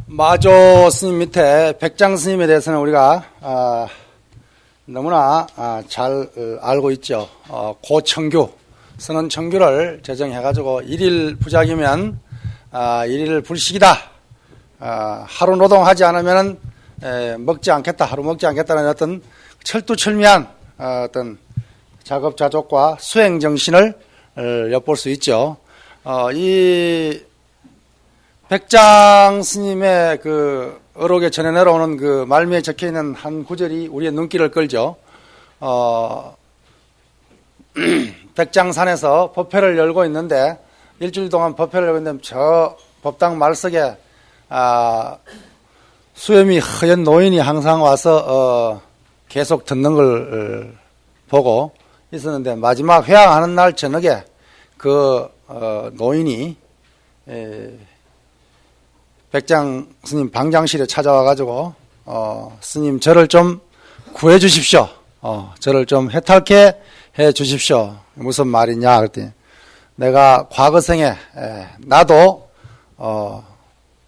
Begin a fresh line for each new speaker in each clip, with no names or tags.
마조 스님 밑에 백장 스님에 대해서는 우리가 너무나 잘 알고 있죠. 고청규, 선언청규를 제정해가지고 일일 부작이면 일일 불식이다. 하루 노동하지 않으면 먹지 않겠다. 하루 먹지 않겠다는 어떤 철두철미한 어떤 작업자족과 수행정신을 엿볼 수 있죠. 이 백장 스님의 그 어록에 전해 내려오는 그 말미에 적혀 있는 한 구절이 우리의 눈길을 끌죠. 백장산에서 법회를 열고 있는데 일주일 동안 법회를 열고 있는데 저 법당 말석에 수염이 허연 노인이 항상 와서 계속 듣는 걸 보고 있었는데 마지막 회항하는 날 저녁에 그 노인이 백장 스님 방장실에 찾아와가지고 스님 저를 좀 구해 주십시오. 저를 좀 해탈케 해 주십시오. 무슨 말이냐 그랬더니 내가 과거생에 나도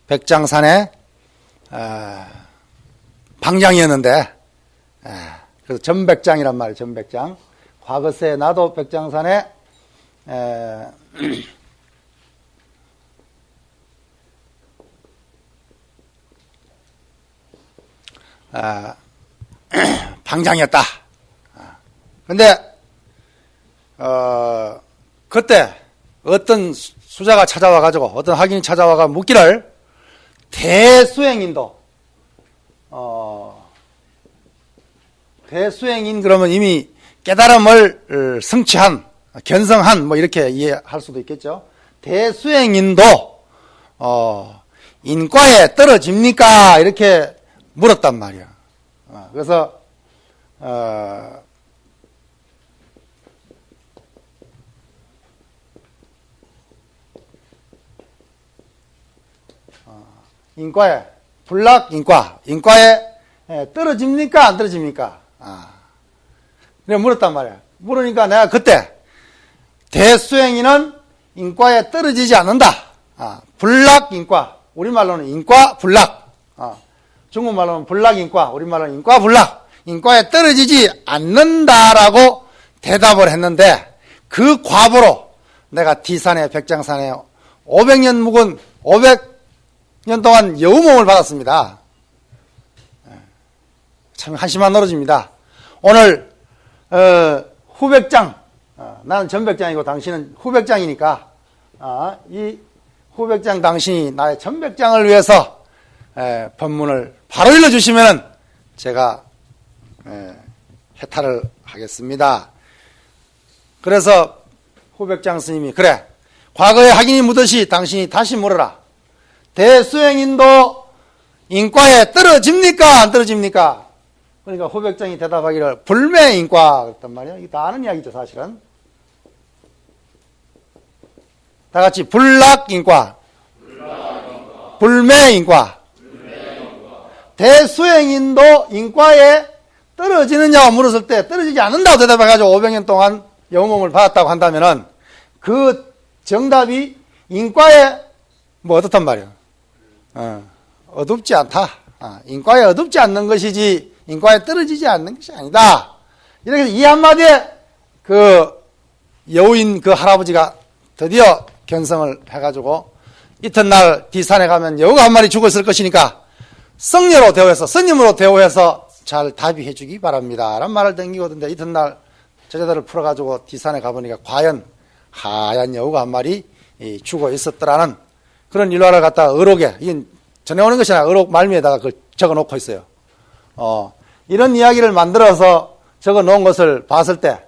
백장산에 방장이었는데 그래서 전백장이란 말이에요. 전백장. 과거세에 나도 백장산에 방장이었다. 근데 그때 어떤 수자가 찾아와가지고 어떤 학인이 찾아와가 묻기를 대수행인도 대수행인 그러면 이미 깨달음을 성취한 견성한 뭐 이렇게 이해할 수도 있겠죠. 대수행인도 인과에 떨어집니까? 이렇게 물었단 말이야. 그래서 인과에 인과에 떨어집니까? 안 떨어집니까? 그래 물었단 말이야. 물으니까 내가 그때 대수행인은 인과에 떨어지지 않는다. 불락인과 우리말로는 인과 불락. 중국말로는 불락인과, 우리말로는 인과불락, 인과에 떨어지지 않는다라고 대답을 했는데 그 과보로 내가 D산에 백장산에 500년 묵은 500년 동안 여우몸을 받았습니다. 참 한심한 노릇입니다. 오늘 후백장, 나는 전백장이고 당신은 후백장이니까 이 후백장 당신이 나의 전백장을 위해서 법문을 바로 일러주시면 제가 해탈을 하겠습니다. 그래서 후백장 스님이 그래 과거에 학인이 묻듯이 당신이 다시 물어라. 대수행인도 인과에 떨어집니까? 안 떨어집니까? 그러니까 후백장이 대답하기를 불매인과 그랬단 말이에요. 이게 다 아는 이야기죠 사실은. 다 같이 불락인과 불매인과 대수행인도 인과에 떨어지느냐고 물었을 때 떨어지지 않는다고 대답해가지고 500년 동안 여우몸을 받았다고 한다면은 그 정답이 인과에 뭐 어떻단 말이에요. 어둡지 않다. 인과에 어둡지 않는 것이지 인과에 떨어지지 않는 것이 아니다. 이렇게 이 한마디에 그 여우인 그 할아버지가 드디어 견성을 해가지고 이튿날 D산에 가면 여우가 한 마리 죽었을 것이니까 성녀로 대우해서 스님으로 대우해서 잘 답의해 주기 바랍니다 라는 말을 댕기거든요. 이튿날 제자들을 풀어가지고 D산에 가보니까 과연 하얀 여우가 한 마리 죽어 있었더라는 그런 일화를 갖다가 어록에 이건 전해오는 것이 아니라 어록 말미에다가 그걸 적어놓고 있어요. 이런 이야기를 만들어서 적어놓은 것을 봤을 때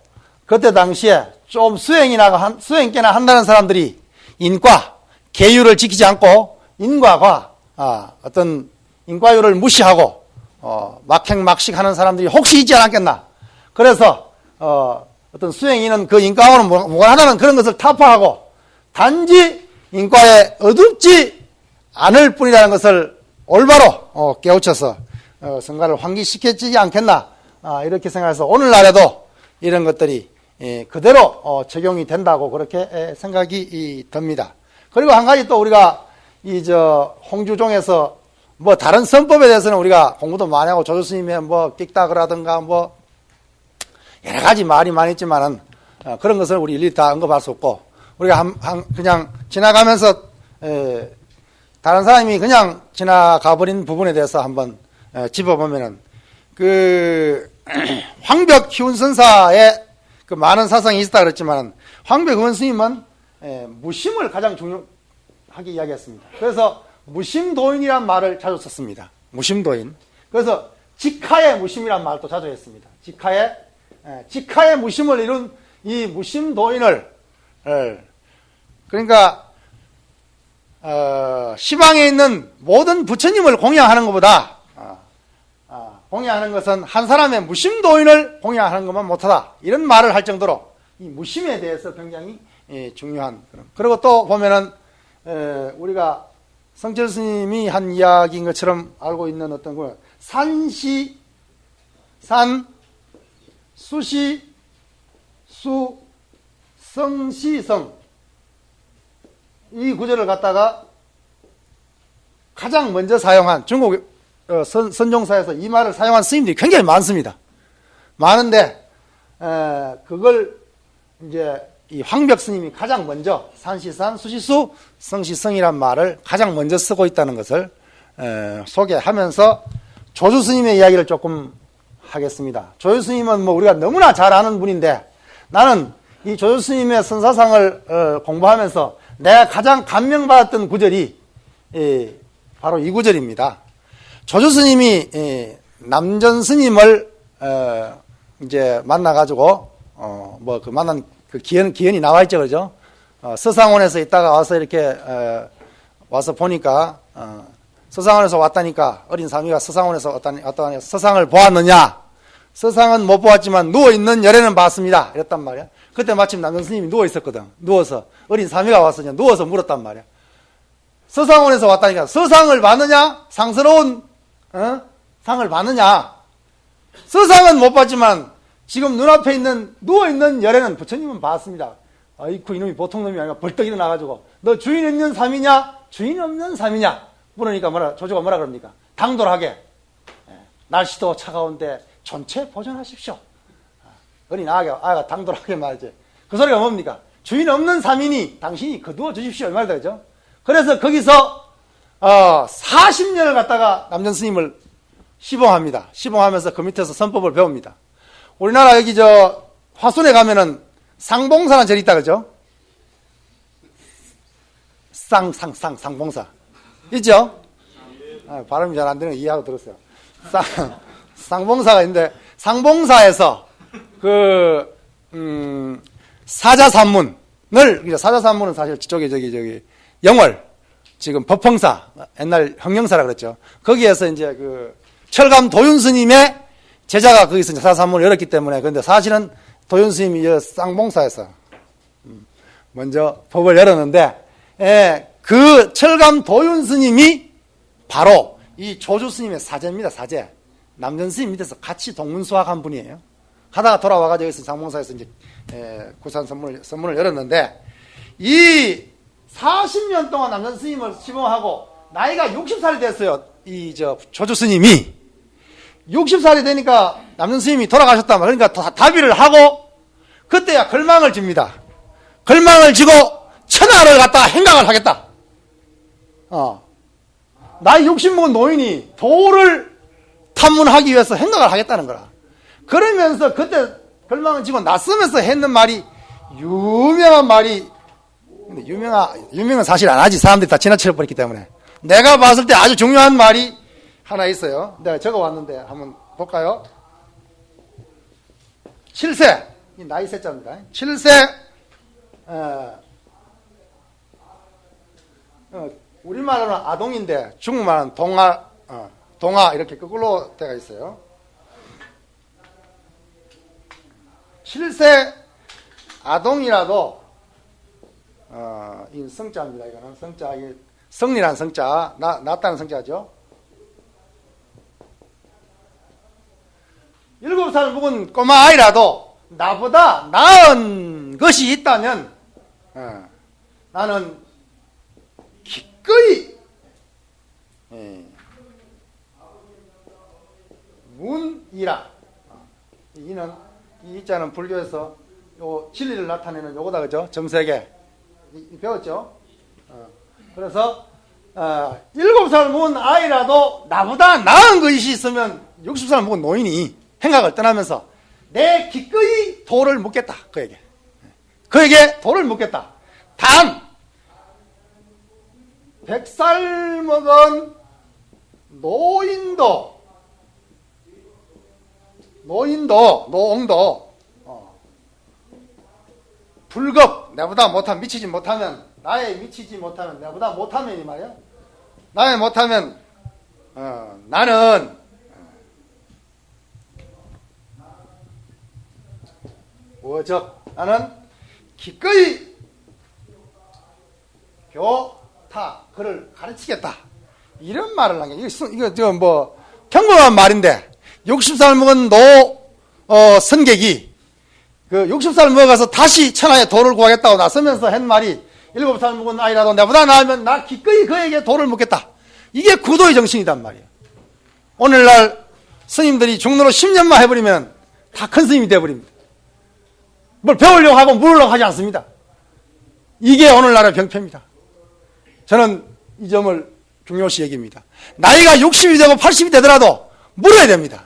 그때 당시에 좀 수행께나 한다는 사람들이 인과 계율을 지키지 않고 인과 어떤 인과율을 무시하고 막행막식 하는 사람들이 혹시 있지 않았겠나. 그래서 어떤 수행인은 그 인과와는 무관하다는 그런 것을 타파하고 단지 인과에 어둡지 않을 뿐이라는 것을 올바로 깨우쳐서 성가를 환기시켰지 않겠나 이렇게 생각해서 오늘날에도 이런 것들이 그대로 적용이 된다고 그렇게 생각이 듭니다. 그리고 한 가지 또 우리가 홍주종에서 뭐 다른 선법에 대해서는 우리가 공부도 많이 하고 조조 스님의 뭐 끽다그라든가 뭐 여러 가지 말이 많이 있지만은 그런 것을 우리 일일이 다 언급할 수 없고 우리가 그냥 지나가면서 다른 사람이 그냥 지나가버린 부분에 대해서 한번 짚어보면은 황벽 희운선사의 그 많은 사상이 있었다 그랬지만 황벽 희운 스님은 무심을 가장 중요하게 이야기했습니다. 그래서 무심도인이란 말을 자주 썼습니다. 무심도인. 그래서 직하의 무심이란 말도 자주 했습니다. 직하의 무심을 이룬 이 무심도인을 그러니까 시방에 있는 모든 부처님을 공양하는 것보다 공양하는 것은 한 사람의 무심도인을 공양하는 것만 못하다. 이런 말을 할 정도로 이 무심에 대해서 굉장히 중요한. 그리고 또 보면은 우리가 성철 스님이 한 이야기인 것처럼 알고 있는 어떤 거 산시, 산, 수시, 수, 성시, 성. 이 구절을 갖다가 가장 먼저 사용한 중국 선종사에서 이 말을 사용한 스님들이 굉장히 많습니다. 많은데 그걸 이제 이 황벽 스님이 가장 먼저 산시산, 수시수, 성시성이란 말을 가장 먼저 쓰고 있다는 것을 소개하면서 조주 스님의 이야기를 조금 하겠습니다. 조주 스님은 뭐 우리가 너무나 잘 아는 분인데 나는 이 조주 스님의 선사상을 공부하면서 내가 가장 감명받았던 구절이 바로 이 구절입니다. 조주 스님이 남전 스님을 이제 만나가지고 뭐 그 만난 그 기현이 나와 있죠, 그죠? 서상원에서 있다가 와서 이렇게 와서 보니까 서상원에서 왔다니까 어린 사미가 서상원에서 왔다니 서상을 보았느냐? 서상은 못 보았지만 누워 있는 열애는 봤습니다. 이랬단 말이야. 그때 마침 남전 스님이 누워 있었거든. 누워서 어린 사미가 와서 그냥 누워서 물었단 말이야. 서상원에서 왔다니까 서상을 봤느냐? 상스러운 상을 봤느냐? 서상은 못 봤지만 지금 눈앞에 있는 누워있는 열애는 부처님은 봤습니다. 아이쿠 이놈이 보통 놈이 아니라 벌떡 일어나가지고 너 주인 있는 삶이냐? 주인 없는 삶이냐? 물으니까 조조가 뭐라 그럽니까? 당돌하게 날씨도 차가운데 전체 보존하십시오. 어린 아가 당돌하게 말이지. 그 소리가 뭡니까? 주인 없는 삶이니 당신이 거두어 주십시오. 이 말이다, 그죠? 그래서 거기서 40년을 갖다가 남전 스님을 시봉합니다. 시봉하면서 그 밑에서 선법을 배웁니다. 우리나라 여기 화순에 가면은 상봉사라는 절이 있다, 그죠? 상봉사. 있죠? 발음이 잘 안 되는 거 이해하고 들었어요. 쌍봉사가 있는데, 상봉사에서 사자산문은 사실 저쪽에 영월, 지금 법흥사, 옛날 형령사라 그랬죠. 거기에서 이제 철감 도윤 스님의 제자가 거기서 이제 사자산문을 열었기 때문에, 근데 사실은 도윤 스님이 쌍봉사에서 먼저 법을 열었는데, 그 철감 도윤 스님이 바로 이 조주 스님의 사제입니다, 사제. 남전 스님 밑에서 같이 동문수학한 분이에요. 하다가 돌아와가지고 여기서 쌍봉사에서 이제, 구산 선문을 열었는데, 이 40년 동안 남전 스님을 시봉하고, 나이가 60살이 됐어요. 조주 스님이. 60살이 되니까 남전 스님이 돌아가셨단 말이에요. 그러니까 다비를 하고, 그때야 걸망을 집니다. 걸망을 지고, 천하를 갖다가 행각을 하겠다. 나이 60 먹은 노인이 도를 탐문하기 위해서 행각을 하겠다는 거라. 그러면서 그때 걸망을 지고 낯서면서 했는 말이, 유명한 말이, 근데 유명은 사실 안 하지. 사람들이 다 지나쳐버렸기 때문에. 내가 봤을 때 아주 중요한 말이 하나 있어요. 내가 적어왔는데 한번 볼까요? 7세. 이 나이 세자입니다. 7세, 우리말로는 아동인데 중국말은 동아 이렇게 거꾸로 되어 있어요. 7세 아동이라도 이 성자입니다. 이거는 성자, 성리란 성자, 낫다는 성자죠. 7살 먹은 꼬마 아이라도 나보다 나은 것이 있다면 나는 기꺼이 문이라. 이는 이 이자는 불교에서 요 진리를 나타내는 요거다, 그죠? 정세계 배웠죠? 그래서 7살 먹은 아이라도 나보다 나은 것이 있으면 60살 먹은 노인이 행각을 떠나면서 내 기꺼이 도를 묻겠다. 그에게 도를 묻겠다. 단 100살 먹은 노옹도 불급, 내보다 못하면, 미치지 못하면, 나에 미치지 못하면, 내보다 못하면, 이 말이야. 나에 못하면, 나는, 나는 기꺼이 교타, 그를 가르치겠다. 이런 말을 한 게, 이거 평범한 말인데, 60살 먹은 선객이, 60살 먹어가서 다시 천하에 도를 구하겠다고 나서면서 한 말이 7살 먹은 아이라도 내보다 나으면 나 기꺼이 그에게 도를 묻겠다. 이게 구도의 정신이단 말이에요. 오늘날 스님들이 중로로 10년만 해버리면 다 큰 스님이 돼버립니다. 뭘 배우려고 하고 물으려고 하지 않습니다. 이게 오늘날의 병폐입니다. 저는 이 점을 중요시 여깁니다. 나이가 60이 되고 80이 되더라도 물어야 됩니다.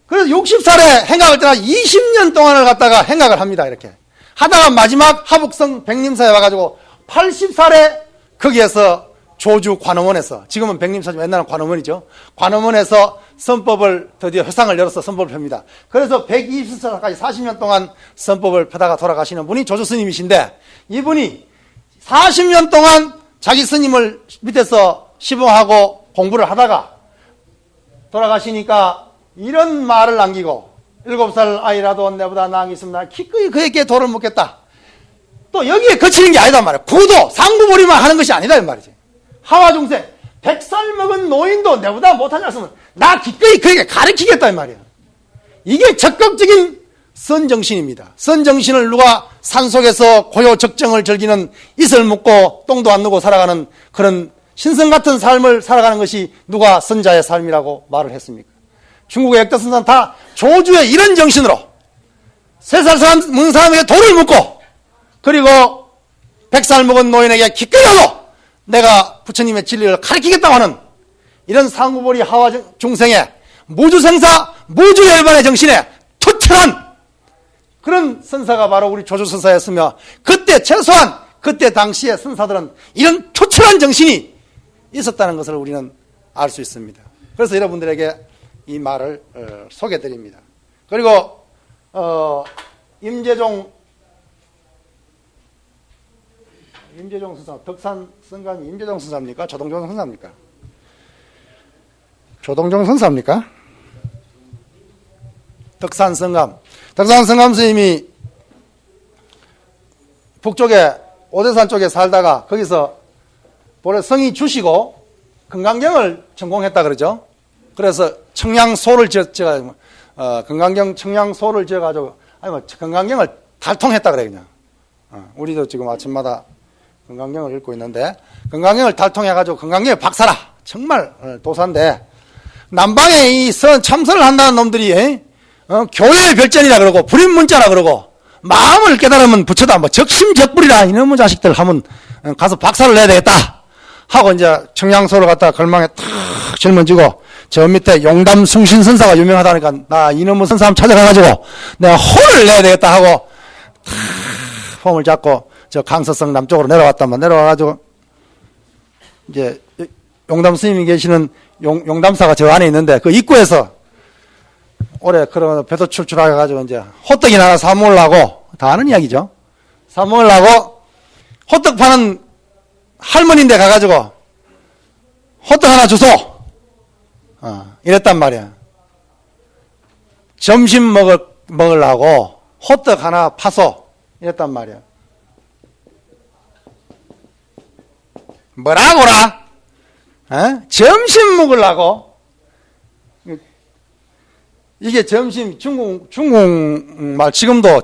그래서 60살에 행각을 떠나 20년 동안을 갖다가 행각을 합니다. 이렇게 하다가 마지막 하북성 백림사에 와가지고 80살에 거기에서 조주 관음원에서, 지금은 백림사지만 옛날은 관음원이죠. 관음원에서 선법을 드디어 회상을 열어서 선법을 펴니다. 그래서 120살까지 40년 동안 선법을 펴다가 돌아가시는 분이 조주 스님이신데, 이분이 40년 동안 자기 스님을 밑에서 시봉하고 공부를 하다가 돌아가시니까 이런 말을 남기고, 7살 아이라도 내보다 나은 게 있으면 나 기꺼이 그에게 도를 묻겠다. 또 여기에 거치는 게 아니다 말이야. 구도, 상부보리만 하는 것이 아니다 이 말이지. 하와중생, 100살 먹은 노인도 내보다 못하지 않으면 나 기꺼이 그에게 가르치겠다 이 말이야. 이게 적극적인 선정신입니다. 선정신을 누가 산속에서 고요적정을 즐기는 이슬 묻고 똥도 안 누고 살아가는 그런 신성 같은 삶을 살아가는 것이 누가 선자의 삶이라고 말을 했습니까? 중국의 역대 선사는 다 조주의 이런 정신으로 3살 먹은 사람에게 돌을 묻고, 그리고 100살 먹은 노인에게 기꺼이라도 내가 부처님의 진리를 가르치겠다고 하는 이런 상구보리 하와 중생의 무주생사 무주열반의 정신에 투철한 그런 선사가 바로 우리 조주선사였으며, 그때 최소한 그때 당시의 선사들은 이런 투철한 정신이 있었다는 것을 우리는 알 수 있습니다. 그래서 여러분들에게 이 말을 소개해드립니다. 그리고 임재종 선사, 덕산 선감이 임재종 선사입니까? 조동종 선사입니까? 조동종 선사입니까? 덕산 선감 스님이 북쪽에 오대산 쪽에 살다가 거기서 본래 성이 주시고 금강경을 전공했다 그러죠. 그래서 청량소를 지어가지고, 금강경 청량소를 지어가지고, 금강경을 달통했다 그래, 그냥. 우리도 지금 아침마다 금강경을 읽고 있는데, 금강경을 달통해가지고, 금강경의 박사라. 정말 도사인데, 남방에 이 참선을 한다는 놈들이, 교회의 별전이라 그러고, 불임문자라 그러고, 마음을 깨달으면 부처다, 적심적불이라, 이놈의 자식들 하면, 가서 박사를 내야 되겠다. 하고, 이제, 청량소를 갖다가 걸망에 탁 짊어지고, 저 밑에 용담 숭신선사가 유명하다니까 나 이놈의 선사 한번 찾아가가지고 내가 혼을 내야 되겠다 하고 폼을 잡고 저 강서성 남쪽으로 내려왔다만, 내려와가지고 이제 용담 스님이 계시는 용담사가 저 안에 있는데 그 입구에서 올해 그런 배도 출출해가지고 이제 호떡이나 하나 사 먹으려고, 다 아는 이야기죠. 사 먹으려고 호떡 파는 할머니인데 가가지고 호떡 하나 주소. 이랬단 말이야. 점심 먹으려고 호떡 하나 파소. 이랬단 말이야. 뭐라고라? 점심 먹으려고? 이게 점심, 중국말 지금도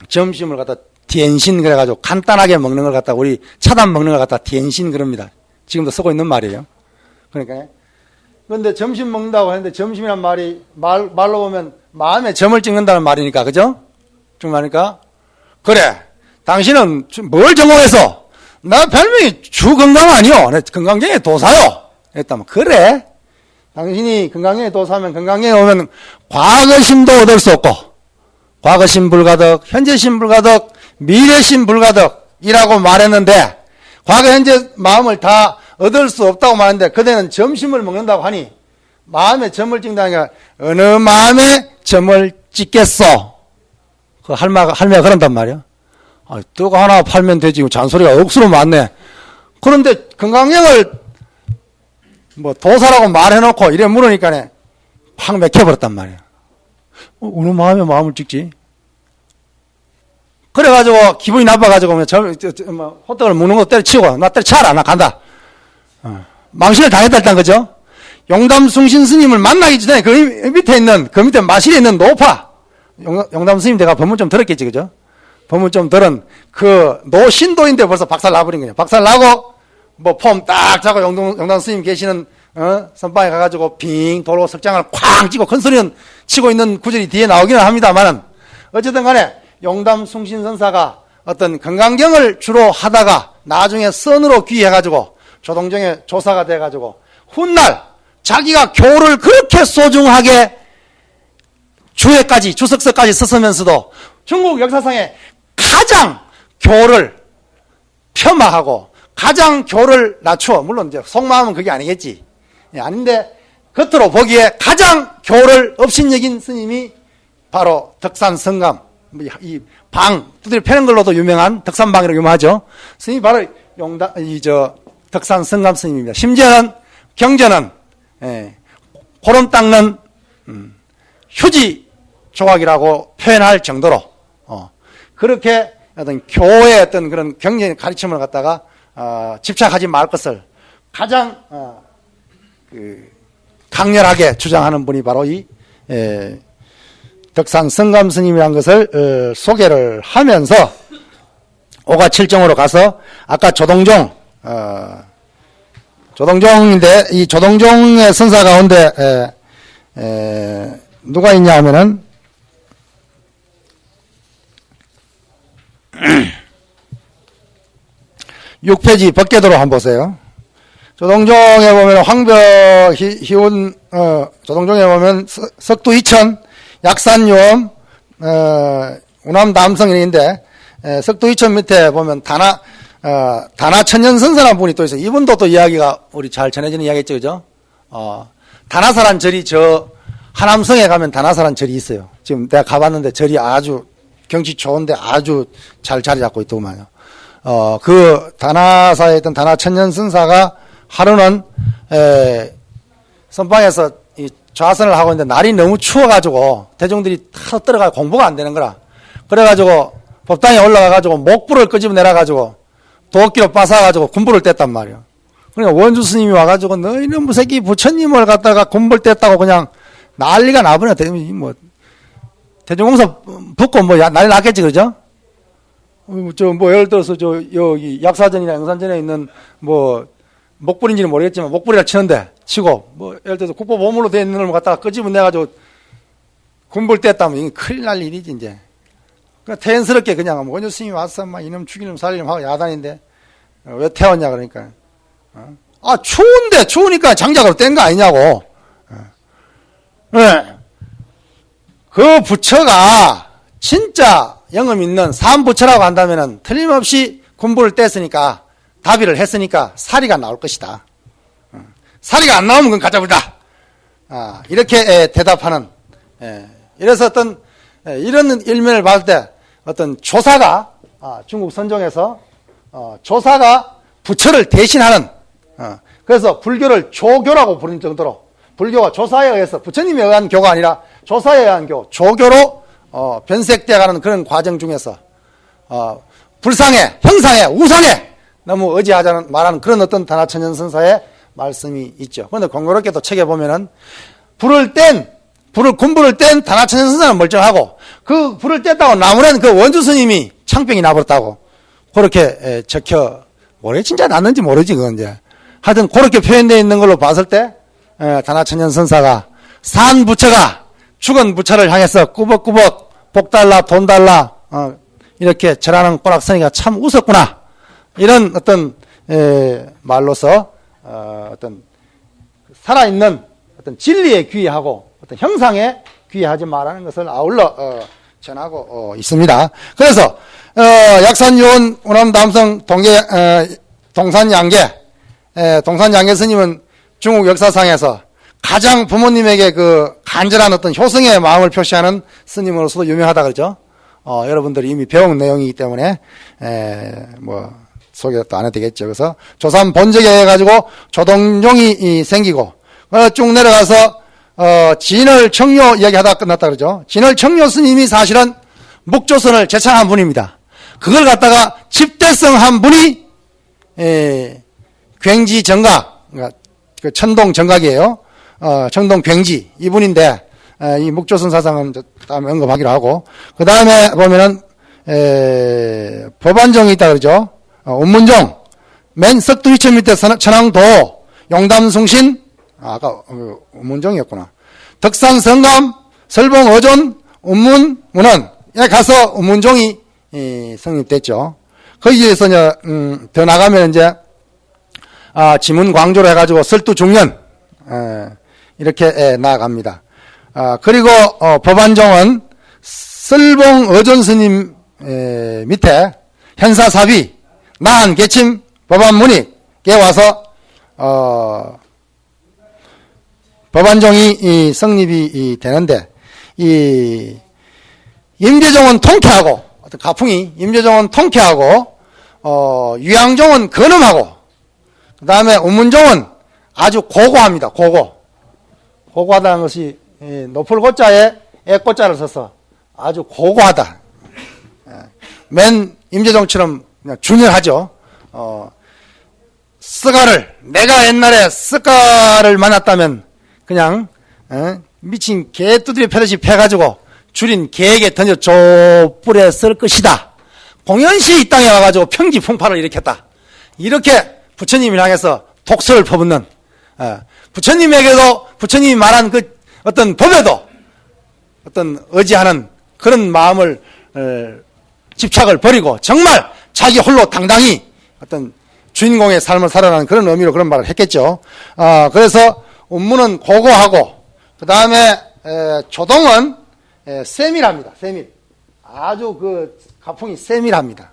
점심을 갖다 디엔신 그래가지고 간단하게 먹는 걸 갖다 우리 차단 먹는 걸 갖다 디엔신 그럽니다. 지금도 쓰고 있는 말이에요. 그러니까 그런데 점심 먹는다고 하는데 점심이란 말이 말로 보면 마음에 점을 찍는다는 말이니까 그죠? 정말니까 그래 당신은 뭘 전공해서 나 별명이 주건강 아니요 내 건강경의 도사요 했다면 그래 당신이 건강경의 도사면 건강경에 오면 과거심도 얻을 수 없고 과거심 불가득 현재심 불가득 미래심 불가득이라고 말했는데 과거 현재 마음을 다 얻을 수 없다고 말했는데 그대는 점심을 먹는다고 하니 마음에 점을 찍는다니까 어느 마음에 점을 찍겠소? 그 할매가 그런단 말이야. 떡 하나 팔면 되지. 잔소리가 억수로 많네. 그런데 건강경을 뭐 도사라고 말해놓고 이래 물으니까 확 맥혀버렸단 말이야. 어느 마음에 마음을 찍지? 그래가지고 기분이 나빠가지고 호떡을 먹는 거 때려치고 나 때려쳐라 나 간다. 망신을 당했다 그죠? 용담숭신 스님을 만나기 전에 그 밑에 있는 그 밑에 마실에 있는 노파 용담 스님 내가 법문 좀 들었겠지 그죠? 법문 좀 들은 그 노신도인데 벌써 박살 나버린 거냐. 박살 나고 뭐 폼 딱 잡고 용담 스님 계시는 선방에 가가지고 빙 도로 석장을 쾅 찍고 큰 소리는 치고 있는 구절이 뒤에 나오기는 합니다만은 어쨌든 간에 용담 숭신 선사가 어떤 건강경을 주로 하다가 나중에 선으로 귀해가지고 조동정의 조사가 돼가지고 훗날 자기가 교를 그렇게 소중하게 주회까지 주석서까지 썼으면서도 중국 역사상에 가장 교를 폄하하고 가장 교를 낮추어 물론 이제 속마음은 그게 아니겠지. 아닌데 겉으로 보기에 가장 교를 업신여긴 스님이 바로 덕산성감 이 방 두드려 패는 걸로도 유명한 덕산방이라고 유명하죠. 스님이 바로 덕산성감 스님입니다. 심지어는 경전은 고름 닦는 휴지 조각이라고 표현할 정도로 그렇게 어떤 교의 어떤 그런 경전의 가르침을 갖다가 집착하지 말 것을 가장 강렬하게 주장하는 분이 바로 이 덕산 성감 스님이라는 것을 소개를 하면서 오가칠정으로 가서 아까 조동종인데 이 조동종의 선사 가운데 누가 있냐 하면은 6페이지 법계도로 한번 보세요. 조동종에 보면 황벽 희운 조동종에 보면 석두 이천 약산요엄 우남 남성인데 석두 이천 밑에 보면 다나천년선사라는 분이 또 있어요. 이분도 또 이야기가 우리 잘 전해지는 이야기겠죠, 그죠? 다나사란 절이 하남성에 가면 다나사란 절이 있어요. 지금 내가 가봤는데 절이 아주 경치 좋은데 아주 잘 자리 잡고 있더구만요. 그 다나사에 있던 다나천년선사가 하루는 선방에서 이 좌선을 하고 있는데 날이 너무 추워가지고 대중들이 다 떨어가 공부가 안 되는 거라. 그래가지고 법당에 올라가가지고 목불을 끄집어내라가지고 도끼로 빠사가지고 군불을 뗐단 말이에요. 그러니까 원주 스님이 와가지고 너희는 무새끼 부처님을 갖다가 군불 뗐다고 그냥 난리가 나버려. 뭐 대중공사 붙고 뭐 난리 났겠지 그죠? 예를 들어서 여기 약사전이나 영산전에 있는 뭐 목불인지는 모르겠지만 목불이라 치는데 치고 뭐 예를 들어서 국보 보물로 돼 있는 걸 갖다가 끄집어내가지고 군불 뗐다면 이게 큰일 날 일이지 이제. 그러니까 태연스럽게 그냥 원주 스님이 와서 막 이놈 죽이놈 살리놈 하고 야단인데 왜 태웠냐 그러니까 추우니까 장작으로 뗀 거 아니냐고. 네. 그 부처가 진짜 영험 있는 삼부처라고 한다면은 틀림없이 군불을 뗐으니까 다비를 했으니까 사리가 나올 것이다. 사리가 안 나오면 그건 가짜불다. 이렇게 대답하는. 이래서 어떤 이런 일면을 봤을 때 어떤 조사가 중국 선종에서 조사가 부처를 대신하는 그래서 불교를 조교라고 부르는 정도로 불교가 조사에 의해서 부처님에 의한 교가 아니라 조사에 의한 교, 조교로 변색되어가는 그런 과정 중에서 불상에, 형상에, 우상에 너무 의지하자는 말하는 그런 어떤 다나천년 선사의 말씀이 있죠. 그런데 공교롭게도 책에 보면은 군불을 뗀 다나천년 선사는 멀쩡하고 그 불을 뗐다고 나무란 그 원주 스님이 창병이 나버렸다고. 그렇게 적혀, 뭐래 진짜 났는지 모르지, 그건 이제. 하여튼, 그렇게 표현되어 있는 걸로 봤을 때, 단하천년 선사가, 산 부처가 죽은 부처를 향해서 꾸벅꾸벅 복 달라, 돈 달라, 이렇게 절하는 꼬락서니가 참 웃었구나. 이런 어떤, 말로서, 어떤, 살아있는 어떤 진리에 귀의하고, 어떤 형상에 귀의하지 말라는 것을 아울러, 전하고, 있습니다. 그래서, 약산유원, 우남담성, 동산양계, 동산양계 스님은 중국 역사상에서 가장 부모님에게 그 간절한 어떤 효성의 마음을 표시하는 스님으로서도 유명하다 그러죠. 여러분들이 이미 배운 내용이기 때문에, 소개도 안 해도 되겠죠. 그래서 조삼 본적에 해가지고 조동종이 생기고, 쭉 내려가서, 진을 청료 이야기하다가 끝났다 그러죠. 진을 청료 스님이 사실은 묵조선을 제창한 분입니다. 그걸 갖다가 집대성 한 분이, 굉지 정각, 그러니까 그 천동 정각이에요. 천동 굉지, 이분인데, 이 묵조선 사상은 다음에 언급하기로 하고, 그 다음에 보면은, 법안종이 있다 그러죠. 운문종, 맨 석두이천 밑에 천왕도, 용담숭신, 아까 운문종이었구나. 덕산성감, 설봉어존, 운문문헌에 가서 운문종이 성립됐죠. 거기에서 이제 더 나가면 이제 지문광조로 해가지고 설두중년 이렇게 나아갑니다. 그리고 법안종은 설봉어존 스님 밑에 현사사비 나한개침 법안문익에 와서 법안종이 성립이 되는데, 이 임재종은 통쾌하고, 어떤 가풍이 임재종은 통쾌하고, 유양종은 근엄하고, 그 다음에 운문종은 아주 고고합니다. 고고하다는 것이 높을 고자에 애고자를 써서 아주 고고하다. 맨 임재종처럼 그냥 준열하죠. 스가를, 내가 옛날에 스가를 만났다면 그냥 미친 개 두드려 패듯이 패가지고 줄인 개에게 던져 족불에 쓸 것이다. 공연시 이 땅에 와가지고 평지풍파를 일으켰다. 이렇게 부처님을 향해서 독설을 퍼붓는, 부처님에게도 부처님이 말한 그 어떤 법에도 어떤 의지하는 그런 마음을 집착을 버리고 정말 자기 홀로 당당히 어떤 주인공의 삶을 살아가는 그런 의미로 그런 말을 했겠죠. 그래서 운문은 고고하고, 그 다음에 조동은 세밀합니다. 세밀. 아주 그 가풍이 세밀합니다.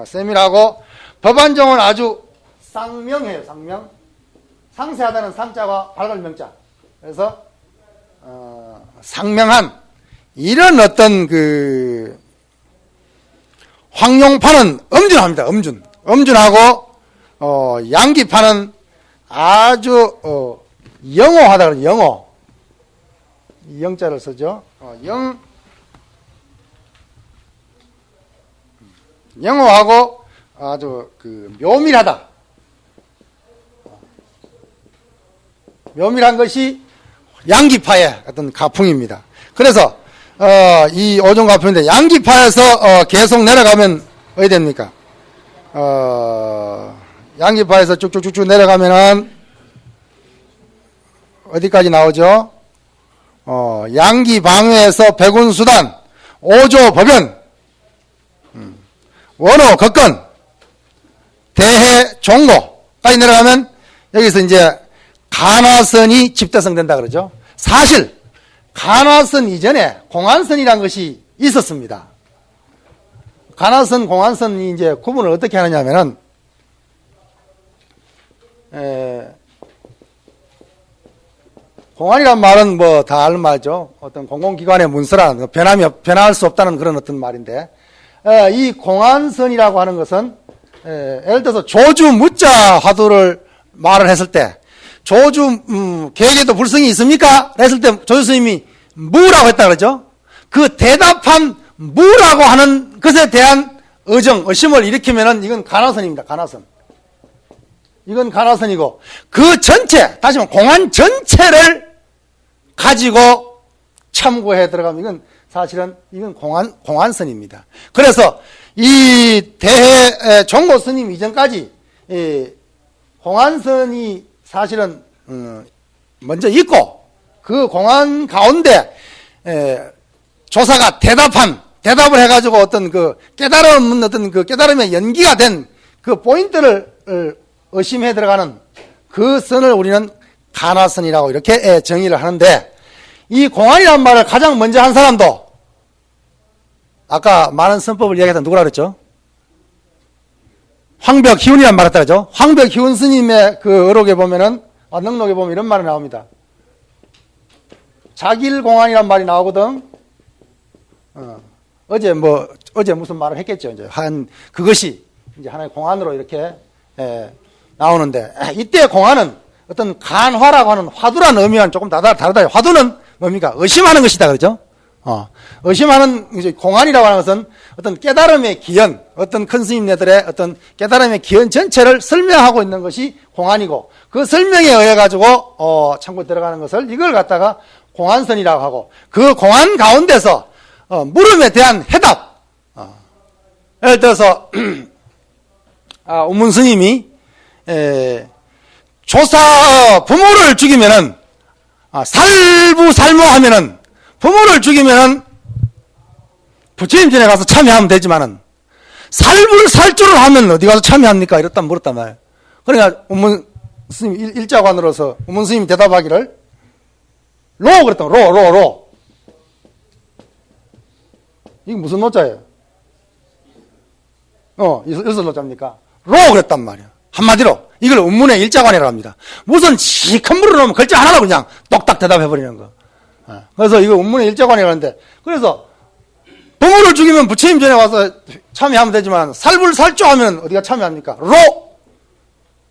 세밀하고, 법안종은 아주 쌍명해요. 쌍명. 상세하다는 상자가 밝을 명자. 그래서 상명한 이런 어떤 그 황룡파는 엄준합니다. 엄준하고 양기파는 아주 영호하다 그러죠. 영호. 영자를 쓰죠. 영호하고 아주 그 묘밀하다. 묘밀한 것이 양기파의 어떤 가풍입니다. 그래서 이 오종가풍인데, 양기파에서 계속 내려가면 어디 됩니까? 양기파에서 쭉쭉쭉쭉 내려가면은 어디까지 나오죠? 양기방회에서 백운수단, 오조법연, 원호, 극건, 대해, 종고까지 내려가면 여기서 이제 간화선이 집대성 된다 그러죠. 사실 간화선 이전에 공안선이라는 것이 있었습니다. 간화선, 공안선이 이제 구분을 어떻게 하느냐면은, 공안이란 말은 뭐 다 아는 말이죠. 어떤 공공기관의 문서라, 변할 수 없다는 그런 어떤 말인데, 이 공안선이라고 하는 것은, 예를 들어서 조주 무자 화두를 말을 했을 때, 조주, 계획에도 불성이 있습니까? 했을 때 조주 스님이 무라고 했다 그러죠. 그 대답한 무라고 하는 것에 대한 의심을 일으키면은 이건 간화선입니다. 간화선. 이건 간화선이고, 그 전체, 다시 말하면 공안 전체를 가지고 참고해 들어가면 이건 사실은 이건 공안선입니다. 그래서 이 대해 종고 스님 이전까지 공안선이 사실은 먼저 있고 그 공안 가운데 조사가 대답을 해가지고 어떤 그 깨달음은 어떤 그 깨달음의 연기가 된 그 포인트를 의심해 들어가는 그 선을 우리는 가나선이라고 이렇게 정의를 하는데, 이 공안이라는 말을 가장 먼저 한 사람도 아까 많은 선법을 이야기했던 누구라 그랬죠? 황벽희운이라는 말을 했다 그랬죠? 황벽희운 스님의 그 어록에 보면은, 능록에 보면 이런 말이 나옵니다. 자길공안이라는 말이 나오거든. 어제 무슨 말을 했겠죠. 이제 그것이 이제 하나의 공안으로 이렇게 나오는데, 이때 공안은 어떤 간화라고 하는 화두라는 의미와는 조금 다르다. 화두는 뭡니까? 의심하는 것이다 그러죠. 의심하는 이제 공안이라고 하는 것은 어떤 깨달음의 기원, 어떤 큰 스님네들의 어떤 깨달음의 기원 전체를 설명하고 있는 것이 공안이고, 그 설명에 의해 가지고 참고 들어가는 것을 이걸 갖다가 공안선이라고 하고, 그 공안 가운데서 물음에 대한 해답. 예를 들어서 우문 스님이 부모를 죽이면은 살부살모하면은, 부모를 죽이면은 부처님 전에 가서 참여하면 되지만은 살불살조를 하면 어디 가서 참여합니까? 이랬다 물었단 말이에요. 그러니까 우문 스님 일자관으로서 우문 스님이 대답하기를 로 그랬다. 로 이게 무슨 노자예요? 여기서 노자입니까? 로 그랬단 말이야. 한마디로 이걸 운문의 일자관이라고 합니다. 무슨 시큰 물을 넣으면 글자 하나로 그냥 똑딱 대답해버리는 거. 그래서 이거 운문의 일자관이라고 하는데, 그래서 부모를 죽이면 부처님 전에 와서 참여하면 되지만 살불살조하면 어디가 참여합니까? 로!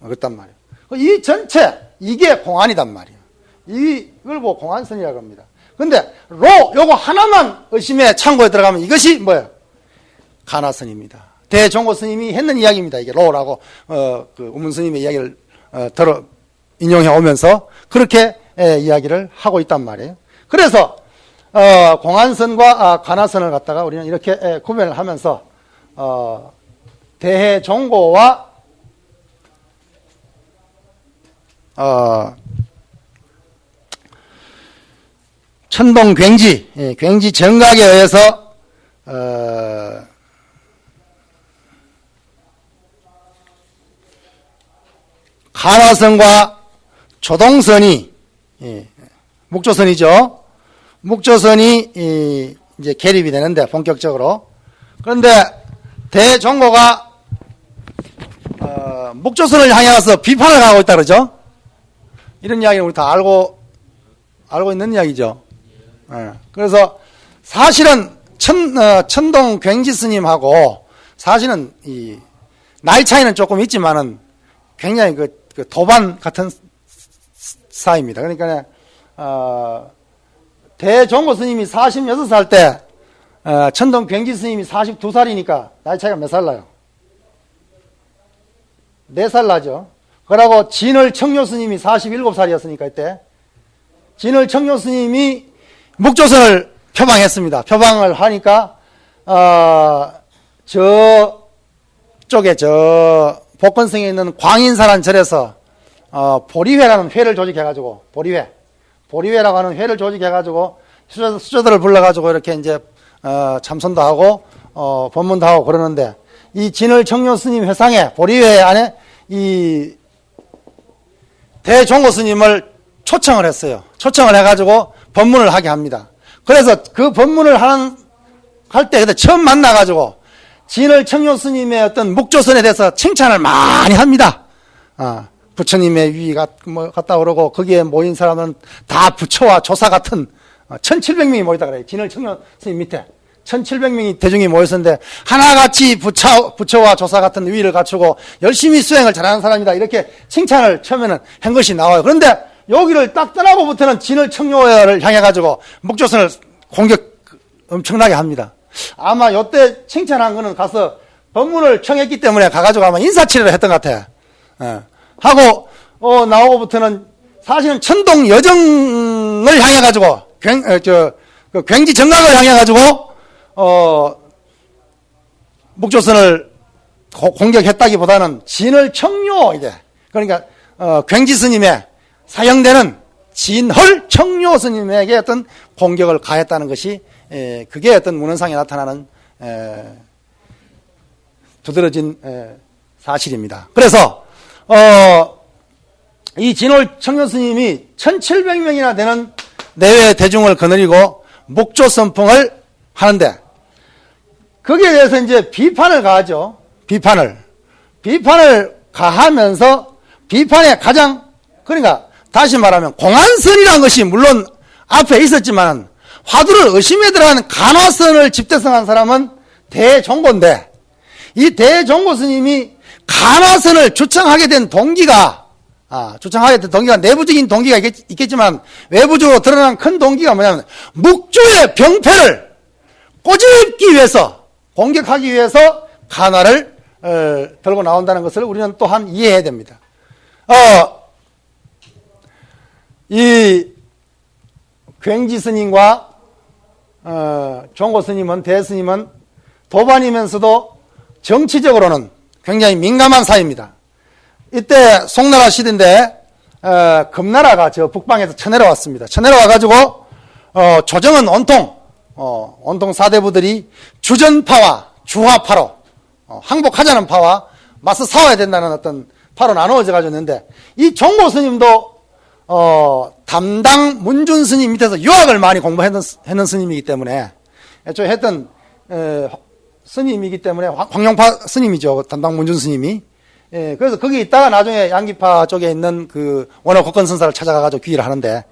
그랬단 말이에요. 이 전체 이게 공안이단 말이에요. 이걸 보고 공안선이라고 합니다. 근데 로 요거 하나만 의심에 참고에 들어가면 이것이 뭐예요? 가나선입니다. 대종고 스님이 했는 이야기입니다. 이게 로라고 그 우문 스님의 이야기를 인용해 오면서 그렇게 이야기를 하고 있단 말이에요. 그래서 공안선과 가나선을 갖다가 우리는 이렇게 구별을 하면서 대해종고와 천동 굉지 정각에 의해서 가나선과 조동선이, 목조선이죠. 목조선이 이제 개립이 되는데 본격적으로. 그런데 대종고가 목조선을 향해서 비판을 하고 있다 그러죠. 이런 이야기는 우리 다 알고 있는 이야기죠. 그래서 사실은 천동 굉지 스님하고 사실은 이 나이 차이는 조금 있지만은 굉장히 그 도반 같은 사이입니다. 그러니까 대종고 스님이 46살 때 천동 굉지 스님이 42살이니까 나이 차이가 몇 살 나요? 4살 나죠. 그러고 진을 청료 스님이 47살이었으니까 이때 진을 청료 스님이 목조선을 표방했습니다. 표방을 하니까 저쪽에 복건성에 있는 광인사라는 절에서 보리회라는 회를 조직해가지고, 보리회라고 하는 회를 조직해가지고 수저들을 불러가지고 이렇게 이제 참선도 하고 법문도 하고 그러는데, 이 진을 청료 스님 회상에 보리회 안에 이 대종고 스님을 초청을 했어요. 초청을 해가지고 법문을 하게 합니다. 그래서 그 법문을 할 때 그때 처음 만나가지고 진을 청료 스님의 어떤 목조선에 대해서 칭찬을 많이 합니다. 부처님의 위가 갔다 오르고 거기에 모인 사람은 다 부처와 조사 같은 1700명이 모였다 그래요. 진을 청료 스님 밑에 1700명이 대중이 모였었는데 하나같이 부처와 조사 같은 위를 갖추고 열심히 수행을 잘하는 사람이다, 이렇게 칭찬을 처음에는 한 것이 나와요. 그런데 여기를 딱 떠나고부터는 진을 청료를 향해 가지고 목조선을 공격 엄청나게 합니다. 아마 요때 칭찬한 거는 가서 법문을 청했기 때문에 가가지고 아마 인사치레를 했던 것 같아. 하고 나오고부터는 사실은 천동 여정을 향해 가지고 그 굉지 정각을 향해 가지고 목조선을 공격했다기보다는 진을 청료 이제 그러니까 굉지 스님의 사형되는 진헐 청료 스님에게 어떤 공격을 가했다는 것이 그게 어떤 문헌상에 나타나는 두드러진 사실입니다. 그래서 이 진홀 청료 스님이 1700명이나 되는 내외 대중을 거느리고 목조 선풍을 하는데 거기에 대해서 이제 비판을 가하죠. 비판을 가하면서 비판에 가장 그러니까 다시 말하면 공안선이라는 것이 물론 앞에 있었지만 화두를 의심에 들어가는 간화선을 집대성한 사람은 대종고인데 이 대종고 스님이 간화선을 주창하게 된 동기가 내부적인 동기가 있겠지만 외부적으로 드러난 큰 동기가 뭐냐면 묵조의 병폐를 꼬집기 위해서 공격하기 위해서 간화를 들고 나온다는 것을 우리는 또한 이해해야 됩니다. 이 굉지 스님과 종고 스님은 대스님은 도반이면서도 정치적으로는 굉장히 민감한 사이입니다. 이때 송나라 시대인데 금나라가 저 북방에서 쳐내려왔습니다. 쳐내려와가지고 조정은 온통 사대부들이 주전파와 주화파로 항복하자는 파와 맞서 싸워야 된다는 어떤 파로 나누어져 가졌는데 이 종고 스님도 담당 문준 스님 밑에서 유학을 많이 공부했는 스님이기 때문에 애초에 했던 스님이기 때문에 황룡파 스님이죠. 담당 문준 스님이. 그래서 거기 있다가 나중에 양기파 쪽에 있는 그 원어 국건 선사를 찾아가가지고 귀의를 하는데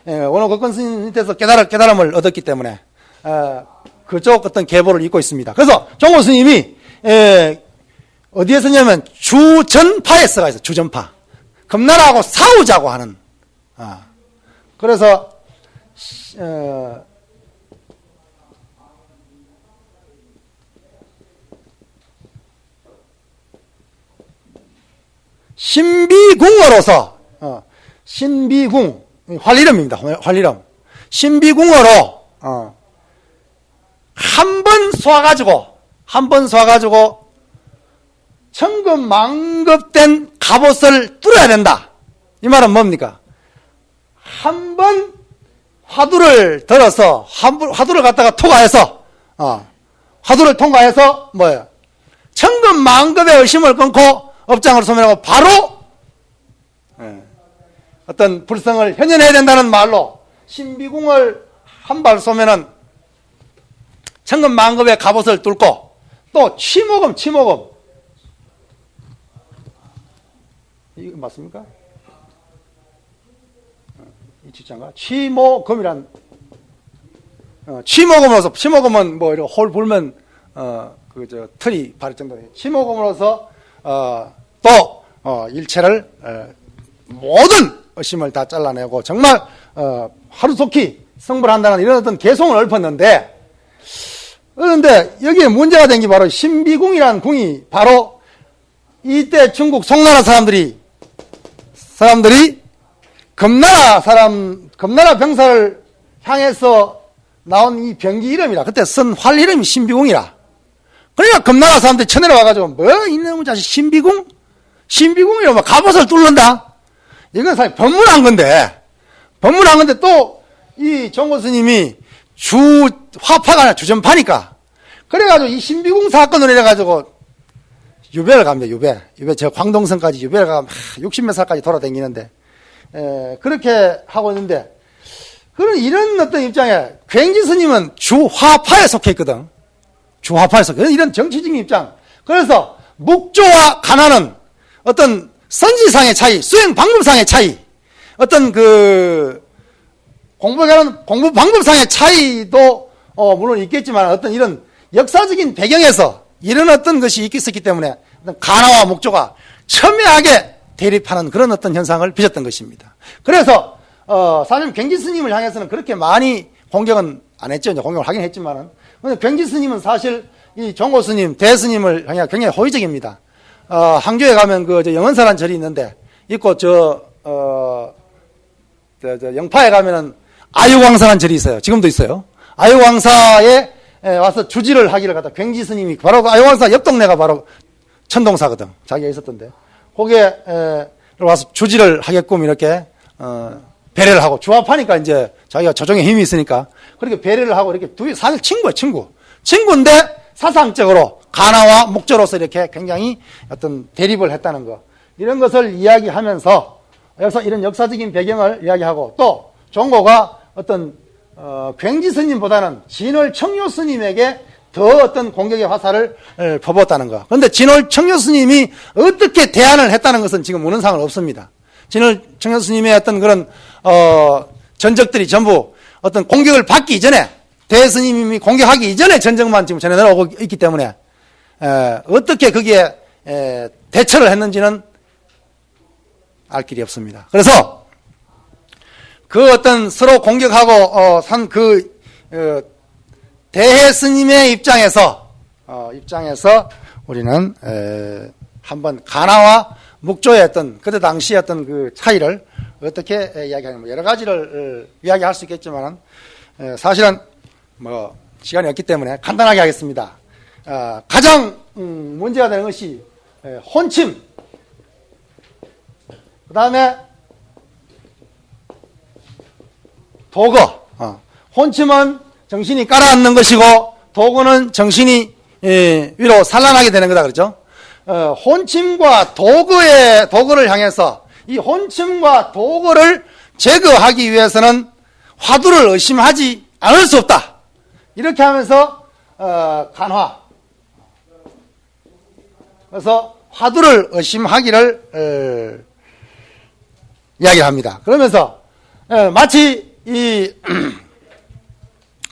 원어 국건 스님 밑에서 깨달음을 얻었기 때문에 그쪽 어떤 계보를 잇고 있습니다. 그래서 종고 스님이 어디에 서냐면 주전파에 써가 있어요. 주전파. 금나라하고 싸우자고 하는. 그래서 신비궁으로서 신비궁 활이름입니다. 활이름. 신비궁으로 한 번 쏴가지고 천급만급된 갑옷을 뚫어야 된다. 이 말은 뭡니까? 한 번 화두를 들어서 화두를 갖다가 화두를 통과해서 뭐예요? 천급만급의 의심을 끊고 업장을 소멸하고 바로 어떤 불성을 현현해야 된다는 말로 신비궁을 한 발 쏘면은 천급만급의 갑옷을 뚫고 또 치모금 이거 맞습니까? 이 주장가 치모금이란 치모금은 뭐 이렇게 홀 불면 틀이 바를 정도로 치모금으로서 또 일체를 모든 의심을 다 잘라내고 정말 하루속히 성불한다는 이런 어떤 개성을 읊었는데 그런데 여기에 문제가 된 게 바로 신비궁이라는 궁이 바로 이때 중국 송나라 사람들이 금나라 병사를 향해서 나온 이 병기 이름이라 그때 쓴 활 이름이 신비궁이라. 그러니까 금나라 사람들이 쳐내려와가지고 뭐 이놈의 자식 신비궁이라고 막 갑옷을 뚫는다. 이건 사실 법문한 건데 또 이 종고 스님이 주화파가 아니라 주전파니까 그래가지고 이 신비궁 사건을 해가지고 유배를 갑니다. 유배 저 광동성까지 유배를 가면 60몇 살까지 돌아다니는데 그렇게 하고 있는데 그런 이런 어떤 입장에 굉지 스님은 주화파에 속해 있거든. 주화파에 속해 이런 정치적인 입장. 그래서 묵조와 가나는 어떤 선지상의 차이, 수행 방법상의 차이, 어떤 공부 방법상의 차이도 물론 있겠지만 어떤 이런 역사적인 배경에서 이런 어떤 것이 있었기 때문에 가나와 묵조가 첨예하게 대립하는 그런 어떤 현상을 빚었던 것입니다. 그래서 사실 굉지 스님을 향해서는 그렇게 많이 공격은 안 했죠. 이제 공격을 하긴 했지만은. 근데 굉지 스님은 사실 이 종고 스님, 대스님을 향해 굉장히 호의적입니다. 항교에 가면 영원사란 절이 있는데 있고 영파에 가면은 아유광사란 절이 있어요. 지금도 있어요. 아유왕사에 와서 주지를 하기를 갖다 굉지 스님이 바로 그 아유왕사 옆 동네가 바로 천동사거든. 자기가 있었던데. 거기에 와서 주지를 하게끔 이렇게 배려를 하고 주합하니까 이제 자기가 조정에 힘이 있으니까 그렇게 배려를 하고 이렇게 사실 친구야, 친구인데 사상적으로 가나와 목조로서 이렇게 굉장히 어떤 대립을 했다는 거. 이런 것을 이야기하면서 여기서 이런 역사적인 배경을 이야기하고 또 종고가 어떤 굉지 스님보다는 진월 청요 스님에게 더 어떤 공격의 화살을 퍼부었다는 거. 그런데 진월 청요 스님이 어떻게 대안을 했다는 것은 지금 문헌상은 없습니다. 진월 청요 스님의 어떤 그런 전적들이 전부 어떤 공격을 받기 이전에 대스님이 공격하기 이전에 전적만 지금 전해 내려오고 있기 때문에 어떻게 거기에 대처를 했는지는 알 길이 없습니다. 그래서 그 어떤 서로 공격하고 산 그 대해 스님의 입장에서 우리는 한번 가나와 묵조의 어떤 그때 당시의 어떤 그 차이를 어떻게 이야기하는가 여러 가지를 이야기할 수 있겠지만은 사실은 뭐 시간이 없기 때문에 간단하게 하겠습니다. 가장 문제가 되는 것이 혼침, 그 다음에 도거. 혼침은 정신이 깔아앉는 것이고 도거는 정신이 위로 산란하게 되는 거다 그렇죠. 혼침과 도거를 향해서 이 혼침과 도거를 제거하기 위해서는 화두를 의심하지 않을 수 없다. 이렇게 하면서 간화. 그래서 화두를 의심하기를 이야기를 합니다. 그러면서 마치 이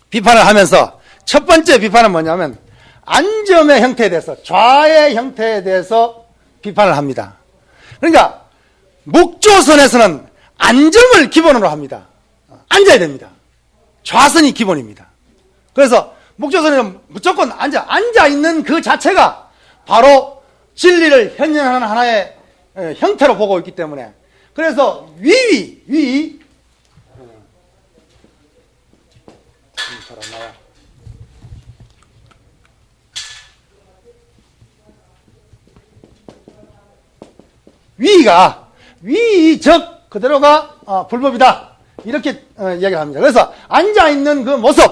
비판을 하면서 첫 번째 비판은 뭐냐면 안점의 형태에 대해서 좌의 형태에 대해서 비판을 합니다. 그러니까 묵조선에서는 안점을 기본으로 합니다. 앉아야 됩니다. 좌선이 기본입니다. 그래서 묵조선에는 무조건 앉아 있는 그 자체가 바로 진리를 현현하는 하나의 형태로 보고 있기 때문에 그래서 위위 위적 그대로가 불법이다 이렇게 이야기를 합니다. 그래서 앉아있는 그 모습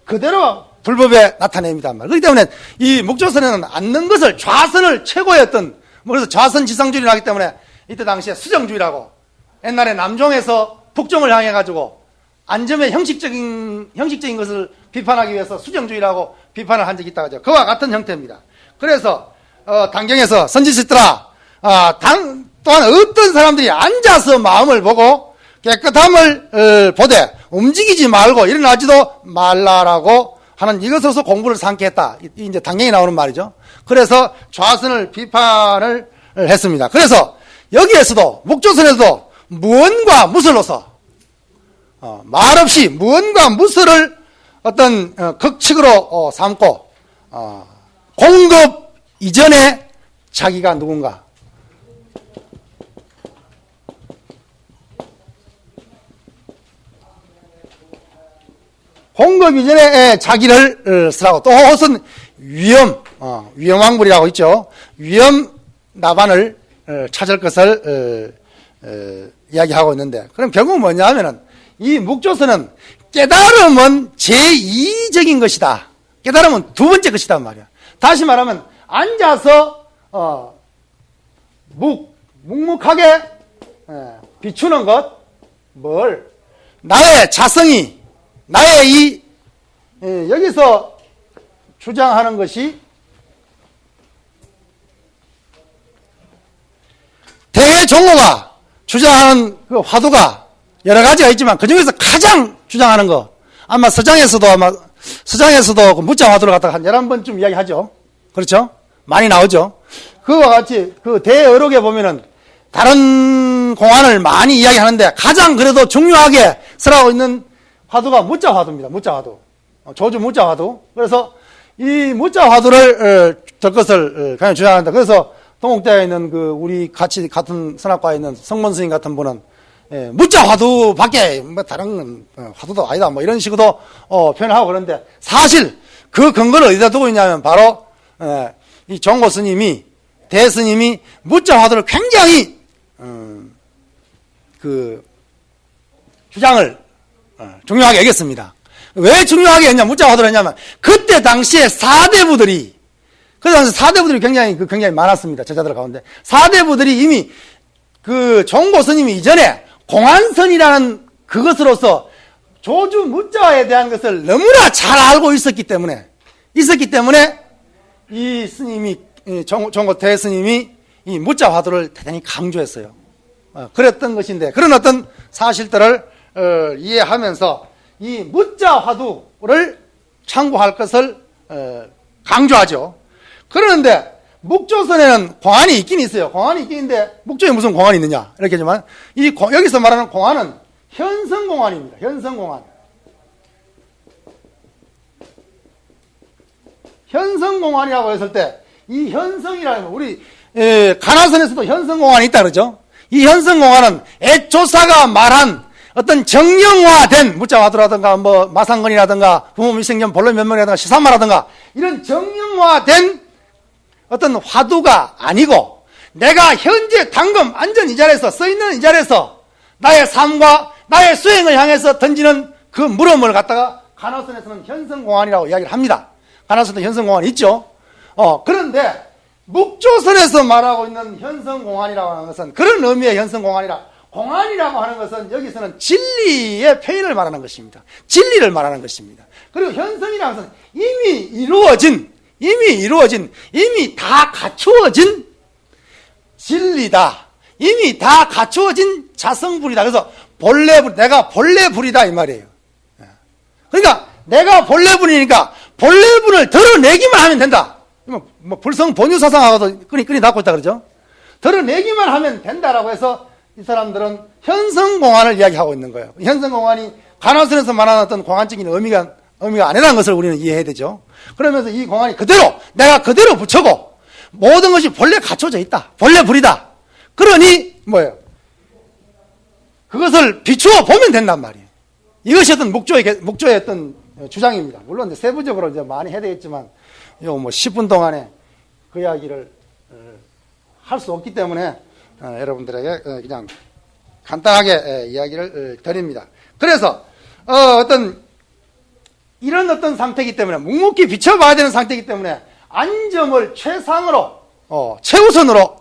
그대로 불법에 나타냅니다. 그렇기 때문에 이 묵조선에는 앉는 것을 좌선을 최고의 어떤 그래서 좌선지상주의를 하기 때문에 이때 당시에 수정주의라고 옛날에 남종에서 북종을 향해 가지고 안점의 형식적인 것을 비판하기 위해서 수정주의라고 비판을 한 적이 있다고 하죠. 그와 같은 형태입니다. 그래서 단경에서 선지시더라 또한 어떤 사람들이 앉아서 마음을 보고 깨끗함을 보되 움직이지 말고 일어나지도 말라라고 하는 이것으로서 공부를 삼게 했다. 이제 단경에 나오는 말이죠. 그래서 좌선을 비판을 했습니다. 그래서 여기에서도 묵조선에서도 무언과 무설로서 말없이 무언과 무설을 어떤 극칙으로 삼고 공급 이전에 자기가 누군가 공급 이전에 자기를 쓰라고 또 혹은 위험왕불이라고 있죠. 위험 나반을 찾을 것을 이야기하고 있는데 그럼 결국 뭐냐 하면은 이 묵조선은 깨달음은 제2적인 것이다. 깨달음은 두 번째 것이단 말이야. 다시 말하면 앉아서 묵묵하게 비추는 것 뭘 나의 자성이 나의 여기서 주장하는 것이 대종호가 주장하는 그 화두가 여러 가지가 있지만 그 중에서 가장 주장하는 거 아마 서장에서도 그 무자 화두를 갖다가 한 11번쯤 이야기하죠. 그렇죠? 많이 나오죠. 그와 같이 그 대어록에 보면은 다른 공안을 많이 이야기하는데 가장 그래도 중요하게 설하고 있는 화두가 무자 화두입니다. 무자 화두. 조주 무자 화두. 그래서 이 무자 화두를 될 것을 그냥 주장한다. 그래서 동국대에 있는 그 우리 같은 선악과에 있는 성문 스님 같은 분은 무자 화두밖에 뭐 다른 화두도 아니다 뭐 이런 식으로 표현을 하고 그러는데 사실 그 근거를 어디다 두고 있냐면 바로 이 종고 스님이 대스님이 무자 화두를 굉장히 그 주장을 중요하게 여겼습니다. 왜 중요하게 했냐 무자 화두를 했냐면 그때 당시에 사대부들이 그 당시 사대부들이 굉장히 많았습니다. 제자들 가운데 사대부들이 이미 그 종고 스님이 이전에 공안선이라는 그것으로서 조주 무자에 대한 것을 너무나 잘 알고 있었기 때문에 이 스님이 종고 대스님이 이 무자 화두를 대단히 강조했어요. 그랬던 것인데 그런 어떤 사실들을 이해하면서 이 무자 화두를 참고할 것을 강조하죠. 그런데 묵조선에는 공안이 있긴 있어요. 공안이 있긴 있는데 묵조에 무슨 공안이 있느냐 이렇게 하지만 여기서 말하는 공안은 현성공안입니다. 현성공안. 현성공안이라고 했을 때 이 현성이라는 거 우리 가나선에서도 현성공안이 있다 그러죠. 이 현성공안은 애조사가 말한 어떤 정령화된 무자화두라든가 뭐 마상건이라든가 부모미생전 본론면명이라든가 시산마라든가 이런 정령화된 어떤 화두가 아니고 내가 현재 당금 앉은 이 자리에서 써있는 이 자리에서 나의 삶과 나의 수행을 향해서 던지는 그 물음을 갖다가 가나선에서는 현성공안이라고 이야기를 합니다. 가나선도 현성공안이 있죠. 그런데 묵조선에서 말하고 있는 현성공안이라고 하는 것은 그런 의미의 현성공안이라 공안이라고 하는 것은 여기서는 진리의 표현을 말하는 것입니다. 진리를 말하는 것입니다. 그리고 현성이라는 것은 이미 이루어진 이미 다 갖추어진 진리다. 이미 다 갖추어진 자성불이다. 그래서 내가 본래불이다 이 말이에요. 그러니까 내가 본래불이니까 본래불을 드러내기만 하면 된다. 뭐 불성 본유사상하고도 끈이 닿고 있다 그러죠. 드러내기만 하면 된다라고 해서 이 사람들은 현성공안을 이야기하고 있는 거예요. 현성공안이 가나선에서 말하는 어떤 공안적인 의미가 아니라는 것을 우리는 이해해야 되죠. 그러면서 이 공안이 내가 그대로 붙여고 모든 것이 본래 갖춰져 있다. 본래 불이다. 그러니 뭐예요? 그것을 비추어 보면 된단 말이에요. 이것이 어떤 목조의 어떤 주장입니다. 물론 이제 세부적으로 이제 많이 해야 되겠지만 요 뭐 10분 동안에 그 이야기를 할 수 없기 때문에 여러분들에게 그냥 간단하게 이야기를 드립니다. 그래서 이런 어떤 상태이기 때문에 묵묵히 비춰봐야 되는 상태이기 때문에 안점을 최상으로 최우선으로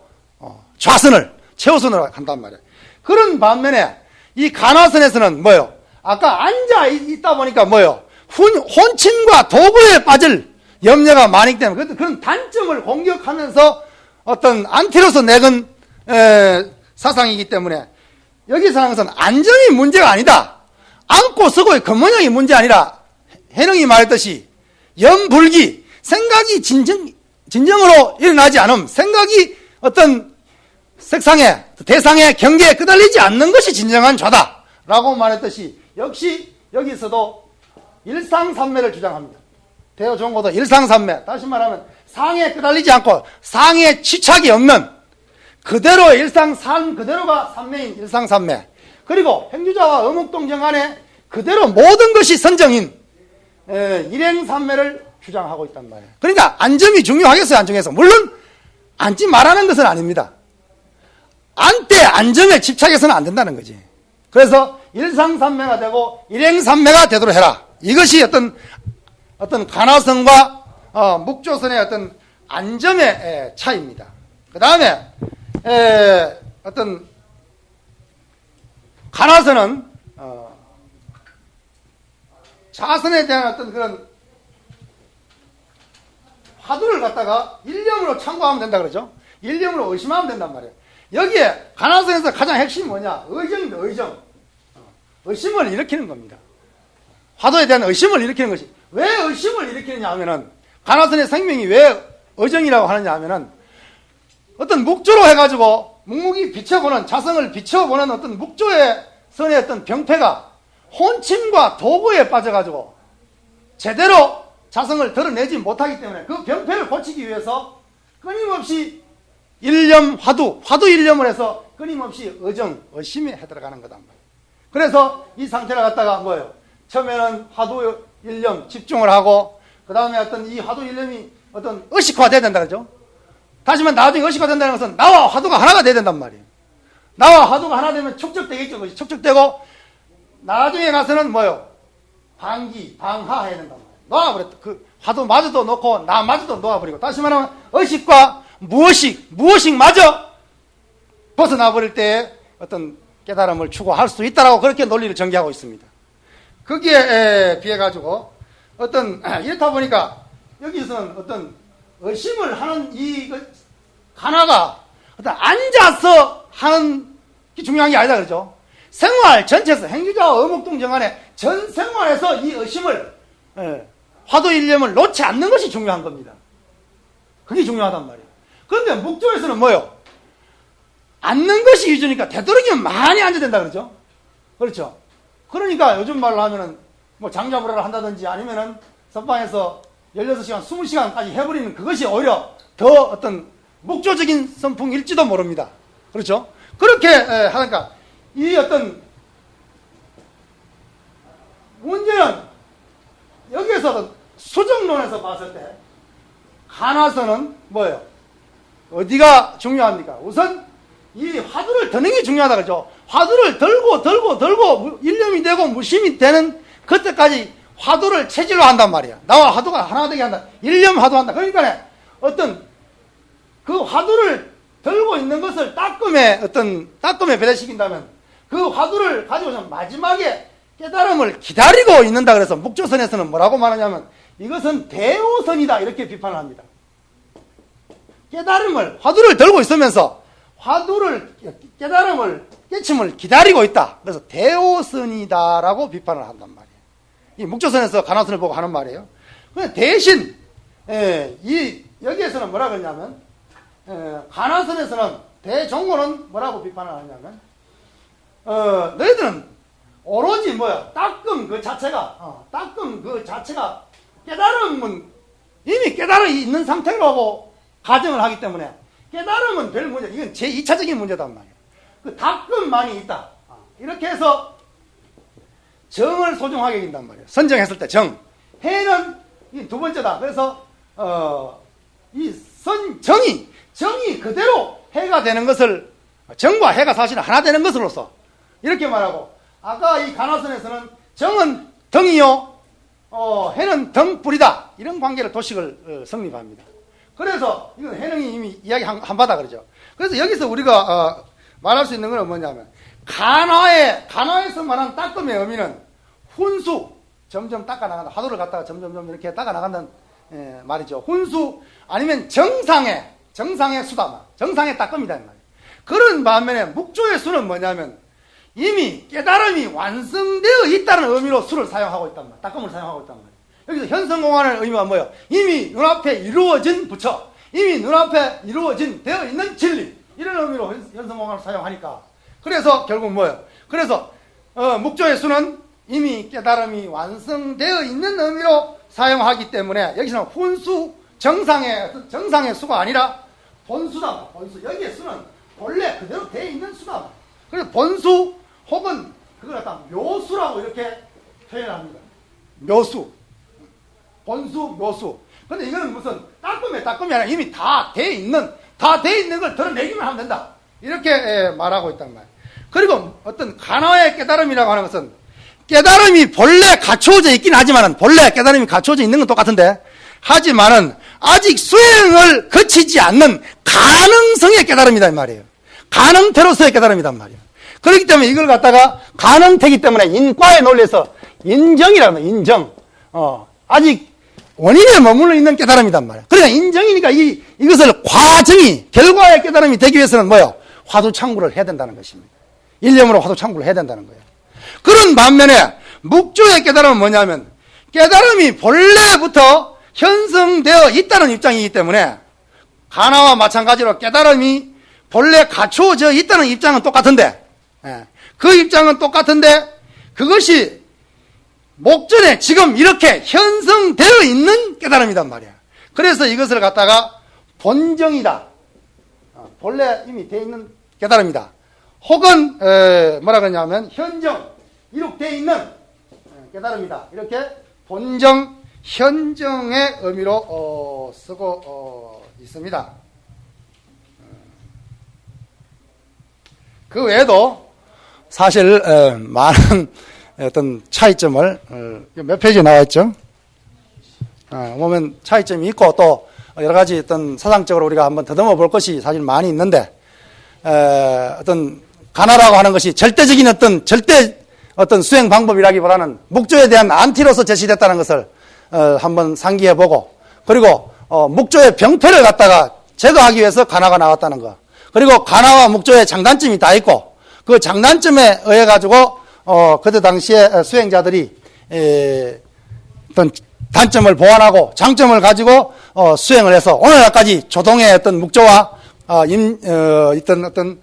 좌선을 최우선으로 한단 말이에요. 그런 반면에 이 가나선에서는 뭐요? 아까 앉아 있다 보니까 뭐요? 혼침과 도구에 빠질 염려가 많기 때문에 그런 단점을 공격하면서 어떤 안티로서 내건 사상이기 때문에 여기서 하는 것은 안정이 문제가 아니다. 앉고 서고의 겉모양이 문제 아니라 해능이 말했듯이 염불기 생각이 진정으로 일어나지 않음 생각이 어떤 색상에 대상의 경계에 끄달리지 않는 것이 진정한 좌다 라고 말했듯이 역시 여기서도 일상삼매를 주장합니다. 대여종고도 일상삼매 다시 말하면 상에 끄달리지 않고 상에 치착이 없는 그대로의 일상삶 그대로가 삼매인 일상삼매 그리고 행주자와 어묵동정 안에 그대로 모든 것이 선정인 일행삼매를 주장하고 있단 말이에요. 그러니까 안점이 중요하겠어요. 안정해서 물론 앉지 말라는 것은 아닙니다. 안때 안점에 집착해서는 안 된다는 거지. 그래서 일상삼매가 되고 일행삼매가 되도록 해라. 이것이 어떤 가나선과 묵조선의 어떤 안점의 차이입니다. 그 다음에 어떤 가나선은 자선에 대한 어떤 그런 화두를 갖다가 일념으로 참고하면 된다 그러죠. 일념으로 의심하면 된단 말이에요. 여기에 가나선에서 가장 핵심이 뭐냐? 의정입니다. 의정. 의심을 일으키는 겁니다. 화두에 대한 의심을 일으키는 것이. 왜 의심을 일으키느냐 하면은 가나선의 생명이 왜 의정이라고 하느냐 하면은 어떤 묵조로 해가지고 묵묵히 비춰보는 자성을 비춰보는 어떤 묵조의 선의 어떤 병폐가 혼침과 도구에 빠져가지고 제대로 자성을 드러내지 못하기 때문에 그 병폐를 고치기 위해서 끊임없이 일념 화두 일념을 해서 끊임없이 의심에 해들어가는 거단 말이에요. 그래서 이 상태를 갖다가 뭐예요? 처음에는 화두 일념 집중을 하고, 그 다음에 어떤 이 화두 일념이 어떤 의식화돼야 된다 그러죠? 다시만 나중에 의식화된다는 것은 나와 화두가 하나가 돼야 된단 말이에요. 나와 화두가 하나 되면 촉적되겠죠. 그것이 촉적되고, 나중에 가서는 뭐예요? 방화해야 된단 말이에요. 놓아버렸다. 그 화두마저도 놓고 나마저도 놓아버리고, 다시 말하면 의식과 무의식마저 벗어나버릴 때 어떤 깨달음을 추구할 수 있다라고 그렇게 논리를 전개하고 있습니다. 거기에 비해 가지고 어떤 이렇다 보니까 여기서는 어떤 의심을 하는 이 하나가 어떤 앉아서 하는 게 중요한 게 아니다 그러죠. 생활 전체에서 행주자와 어목동정간에 전 생활에서 이 의심을 화두일념을 놓지 않는 것이 중요한 겁니다. 그게 중요하단 말이에요. 그런데 묵조에서는 뭐요? 앉는 것이 위주니까 되도록이면 많이 앉아야 된다 그러죠. 그렇죠. 그러니까 요즘 말로 하면은 뭐 장자불화를 한다든지 아니면은 선방에서 16시간, 20시간까지 해버리는 그것이 오히려 더 어떤 묵조적인 선풍일지도 모릅니다. 그렇죠. 그렇게 하니까 이 어떤 문제는 여기에서 수정론에서 봤을 때 가나서는 뭐예요? 어디가 중요합니까? 우선 이 화두를 드는 게 중요하다 그러죠. 화두를 들고 일념이 되고 무심이 되는 그때까지 화두를 체질로 한단 말이야. 나와 화두가 하나 되게 한다. 일념 화두한다. 그러니까 어떤 그 화두를 들고 있는 것을 따끔에 배달시킨다면 그 화두를 가지고서 마지막에 깨달음을 기다리고 있는다. 그래서 묵조선에서는 뭐라고 말하냐면 이것은 대오선이다 이렇게 비판을 합니다. 화두를 들고 있으면서 깨침을 기다리고 있다. 그래서 대오선이다라고 비판을 한단 말이에요. 이 묵조선에서 가나선을 보고 하는 말이에요. 대신 여기에서는 뭐라 그러냐면 가나선에서는 대종고는 뭐라고 비판을 하냐면 너희들은 오로지 따끔 그 자체가 깨달음은 이미 깨달음이 있는 상태라고 가정을 하기 때문에 깨달음은 별 문제, 이건 제2차적인 문제단 말이에요. 그 다끔만이 있다. 이렇게 해서 정을 소중하게 여긴단 말이에요. 선정했을 때 정. 해는 이 두 번째다. 그래서 정이 그대로 해가 되는 것을, 정과 해가 사실은 하나 되는 것으로서 이렇게 말하고, 아까 이 가나선에서는 정은 덩이요, 해는 덩불이다. 이런 관계를 도식을 성립합니다. 그래서 이건 해능이 이미 이야기 한 바다 그러죠. 그래서 여기서 우리가 말할 수 있는 건 뭐냐면 가나에서 말하는 따끔의 의미는 훈수, 점점 닦아 나간다. 화두를 갖다가 점점 이렇게 닦아 나간다는 말이죠. 훈수 아니면 정상의 수다, 정상의 따끔이다 이 말이에요. 그런 반면에 묵조의 수는 뭐냐면 이미 깨달음이 완성되어 있다는 의미로 수를 사용하고 있단 말이에요. 따끔을 사용하고 있단 말이에요. 여기서 현성공안의 의미가 뭐예요? 이미 눈앞에 이루어진 부처, 이미 눈앞에 이루어진 되어 있는 진리, 이런 의미로 현성공안을 사용하니까, 그래서 결국 뭐예요? 그래서 묵조의 수는 이미 깨달음이 완성되어 있는 의미로 사용하기 때문에 여기서는 훈수, 정상의 수가 아니라 본수다. 본수. 여기의 수는 본래 그대로 되어 있는 수다. 그래서 본수 혹은 그걸 갖다 묘수라고 이렇게 표현합니다. 묘수. 본수, 묘수. 근데 이거는 무슨 따끔이 아니라 이미 다 돼 있는 걸 드러내기만 하면 된다. 이렇게 말하고 있단 말이에요. 그리고 어떤 가나의 깨달음이라고 하는 것은 깨달음이 본래 갖추어져 있긴 하지만은, 본래 깨달음이 갖추어져 있는 건 똑같은데, 하지만은 아직 수행을 거치지 않는 가능성의 깨달음이다 이 말이에요. 가능태로서의 깨달음이단 말이에요. 그렇기 때문에 이걸 갖다가 가능태기 때문에 인과의 논리에서 인정이라고 합니다. 인정. 아직 원인에 머물러 있는 깨달음이단 말이에요. 그러니까 인정이니까 이것을 결과의 깨달음이 되기 위해서는 뭐예요? 화두창구를 해야 된다는 것입니다. 일념으로 화두창구를 해야 된다는 거예요. 그런 반면에 묵조의 깨달음은 뭐냐면 깨달음이 본래부터 형성되어 있다는 입장이기 때문에 가나와 마찬가지로 깨달음이 본래 갖추어져 있다는 입장은 똑같은데, 그 입장은 똑같은데 그것이 목전에 지금 이렇게 형성되어 있는 깨달음이단 말이야. 그래서 이것을 갖다가 본정이다. 본래 이미 되어 있는 깨달음이다. 혹은 뭐라 그러냐면 현정, 이룩되어 있는 깨달음이다. 이렇게 본정, 현정의 의미로 쓰고 있습니다. 그 외에도 사실 많은 어떤 차이점을 몇 페이지에 나와 있죠? 보면 차이점이 있고 또 여러 가지 어떤 사상적으로 우리가 한번 더듬어 볼 것이 사실 많이 있는데 어떤 가나라고 하는 것이 절대적인 어떤 수행 방법이라기보다는 묵조에 대한 안티로서 제시됐다는 것을 한번 상기해 보고, 그리고 묵조의 병폐를 갖다가 제거하기 위해서 가나가 나왔다는 거, 그리고 가나와 묵조의 장단점이 다 있고 그 장단점에 의해 가지고 그때 당시에 수행자들이 어떤 단점을 보완하고 장점을 가지고 수행을 해서 오늘날까지 조동의 어떤 묵조와 어떤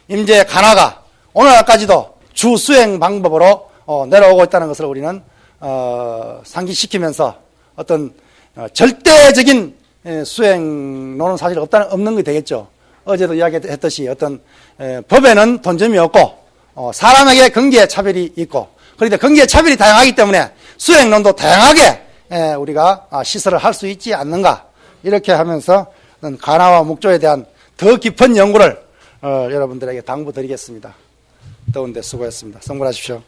임재의 가나가 오늘날까지도 주 수행 방법으로 내려오고 있다는 것을 우리는 상기시키면서 어떤 절대적인 수행론은 사실 없는 게 되겠죠. 어제도 이야기했듯이 어떤 법에는 돈점이 없고 사람에게 근기의 차별이 있고, 그런데 근기의 차별이 다양하기 때문에 수행론도 다양하게 우리가 시설을 할 수 있지 않는가, 이렇게 하면서 가나와 묵조에 대한 더 깊은 연구를 여러분들에게 당부드리겠습니다. 더운데 수고했습니다. 성불하십시오.